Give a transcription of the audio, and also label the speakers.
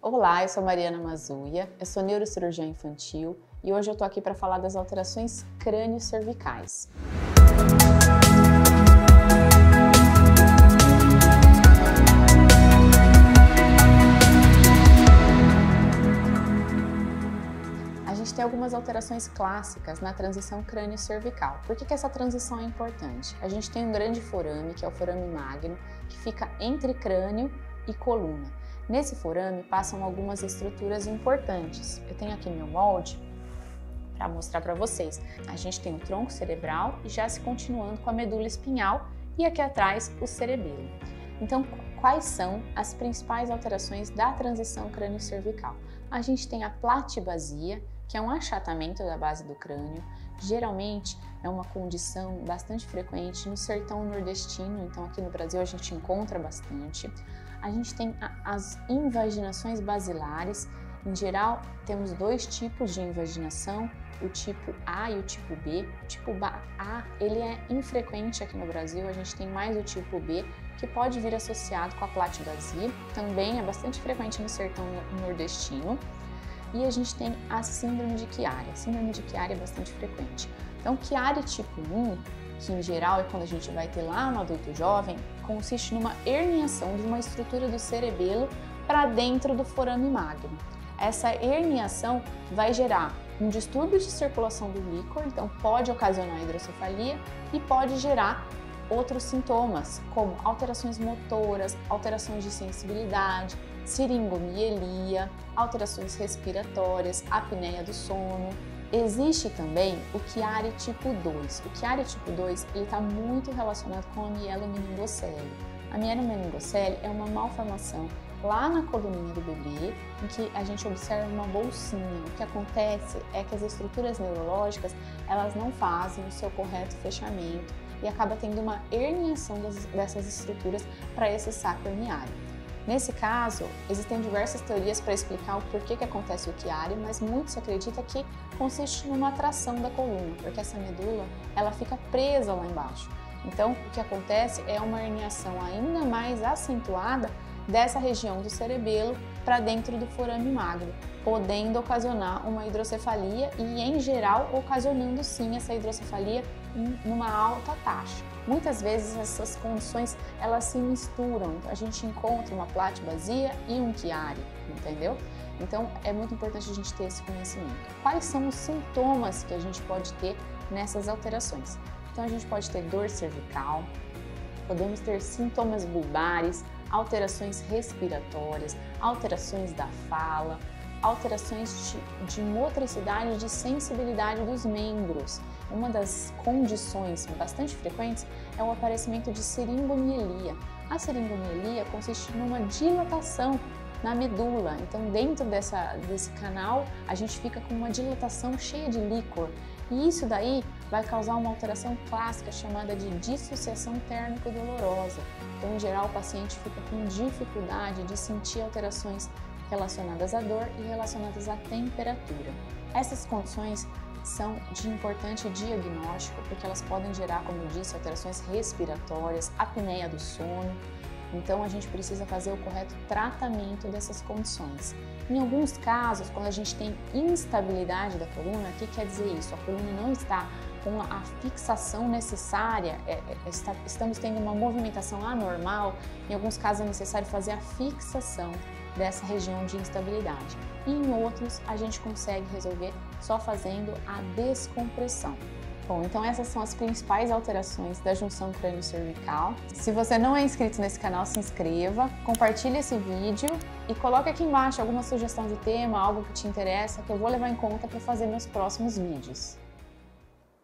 Speaker 1: Olá, eu sou Mariana Mazuia, eu sou neurocirurgiã infantil e hoje eu tô aqui para falar das alterações crânio-cervicais. A gente tem algumas alterações clássicas na transição crânio-cervical. Por que essa transição é importante? A gente tem um grande forame, que é o forame magno, que fica entre crânio e coluna. Nesse forame passam algumas estruturas importantes. Eu tenho aqui meu molde para mostrar para vocês. A gente tem o tronco cerebral e já se continuando com a medula espinhal e aqui atrás o cerebelo. Então, quais são as principais alterações da transição crânio-cervical? A gente tem a platibasia, que é um achatamento da base do crânio. Geralmente é uma condição bastante frequente no sertão nordestino, então aqui no Brasil a gente encontra bastante. A gente tem as invaginações basilares. Em geral, temos dois tipos de invaginação, o tipo A e o tipo B. O tipo A, ele é infrequente aqui no Brasil, a gente tem mais o tipo B, que pode vir associado com a platibasia, também é bastante frequente no sertão nordestino. E a gente tem a síndrome de Chiari. A síndrome de Chiari é bastante frequente. Então, Chiari tipo 1, que em geral é quando a gente vai ter lá no adulto jovem, consiste numa herniação de uma estrutura do cerebelo para dentro do forame magno. Essa herniação vai gerar um distúrbio de circulação do líquor, então pode ocasionar hidrocefalia e pode gerar outros sintomas, como alterações motoras, alterações de sensibilidade, siringomielia, alterações respiratórias, apneia do sono. Existe também o Chiari tipo 2. O Chiari tipo 2 está muito relacionado com a mielomeningocele. A mielomeningocele é uma malformação lá na coluninha do bebê, em que a gente observa uma bolsinha. O que acontece é que as estruturas neurológicas elas não fazem o seu correto fechamento e acaba tendo uma herniação dessas estruturas para esse saco herniário. Nesse caso, existem diversas teorias para explicar o porquê que acontece o Chiari, mas muito se acredita que consiste numa tração da coluna, porque essa medula ela fica presa lá embaixo. Então, o que acontece é uma herniação ainda mais acentuada dessa região do cerebelo para dentro do forame magno, podendo ocasionar uma hidrocefalia e, em geral, ocasionando sim essa hidrocefalia numa alta taxa. Muitas vezes essas condições elas se misturam, a gente encontra uma platibasia e um Chiari, entendeu? Então é muito importante a gente ter esse conhecimento. Quais são os sintomas que a gente pode ter nessas alterações? Então a gente pode ter dor cervical, podemos ter sintomas bulbares, alterações respiratórias, alterações da fala, alterações de motricidade e de sensibilidade dos membros. Uma das condições bastante frequentes é o aparecimento de siringomielia. A siringomielia consiste numa dilatação na medula, então dentro desse canal a gente fica com uma dilatação cheia de líquor e isso daí vai causar uma alteração clássica chamada de dissociação térmico-dolorosa. Então, em geral, o paciente fica com dificuldade de sentir alterações relacionadas à dor e relacionadas à temperatura. Essas condições são de importante diagnóstico porque elas podem gerar, como eu disse, alterações respiratórias, apneia do sono. Então a gente precisa fazer o correto tratamento dessas condições. Em alguns casos, quando a gente tem instabilidade da coluna, o que quer dizer isso? A coluna não está com a fixação necessária, estamos tendo uma movimentação anormal, em alguns casos é necessário fazer a fixação dessa região de instabilidade. E em outros, a gente consegue resolver só fazendo a descompressão. Bom, então essas são as principais alterações da junção crânio-cervical. Se você não é inscrito nesse canal, se inscreva, compartilhe esse vídeo e coloque aqui embaixo alguma sugestão de tema, algo que te interessa, que eu vou levar em conta para fazer meus próximos vídeos.